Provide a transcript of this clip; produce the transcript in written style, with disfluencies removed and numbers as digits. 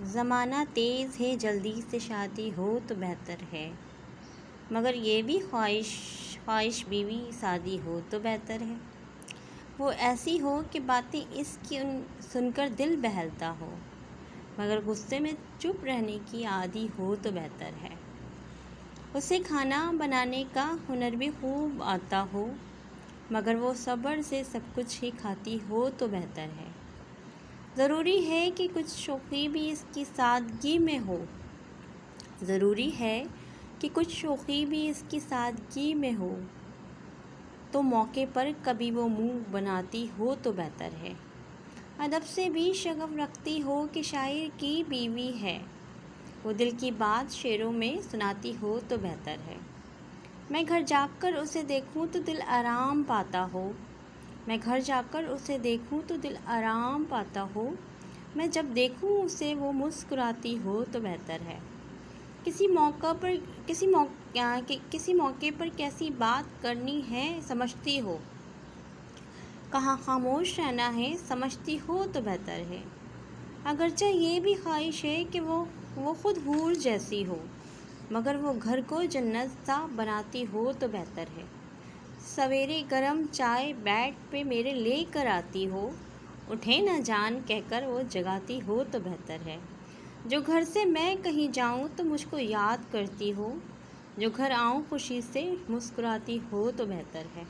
زمانہ تیز ہے، جلدی سے شادی ہو تو بہتر ہے، مگر یہ بھی خواہش بیوی شادی ہو تو بہتر ہے، وہ ایسی ہو کہ باتیں اس کی سن کر دل بہلتا ہو، مگر غصے میں چپ رہنے کی عادی ہو تو بہتر ہے، اسے کھانا بنانے کا ہنر بھی خوب آتا ہو، مگر وہ صبر سے سب کچھ ہی کھاتی ہو تو بہتر ہے، ضروری ہے کہ کچھ شوخی بھی اس کی سادگی میں ہو، ضروری ہے کہ کچھ شوخی بھی اس کی سادگی میں ہو، تو موقع پر کبھی وہ منہ بناتی ہو تو بہتر ہے، ادب سے بھی شگف رکھتی ہو کہ شاعر کی بیوی ہے، وہ دل کی بات شعروں میں سناتی ہو تو بہتر ہے، میں گھر جا کر اسے دیکھوں تو دل آرام پاتا ہو، میں گھر جا کر اسے دیکھوں تو دل آرام پاتا ہو، میں جب دیکھوں اسے وہ مسکراتی ہو تو بہتر ہے، کسی موقع پر کیسی بات کرنی ہے سمجھتی ہو، کہاں خاموش رہنا ہے سمجھتی ہو تو بہتر ہے، اگرچہ یہ بھی خواہش ہے کہ وہ خود حور جیسی ہو، مگر وہ گھر کو جنت سا بناتی ہو تو بہتر ہے، سویرے گرم چائے بیڈ پہ میرے لے کر آتی ہو، اٹھے نہ جان کہہ کر وہ جگاتی ہو تو بہتر ہے، جو گھر سے میں کہیں جاؤں تو مجھ کو یاد کرتی ہو، جو گھر آؤں خوشی سے مسکراتی ہو تو بہتر ہے۔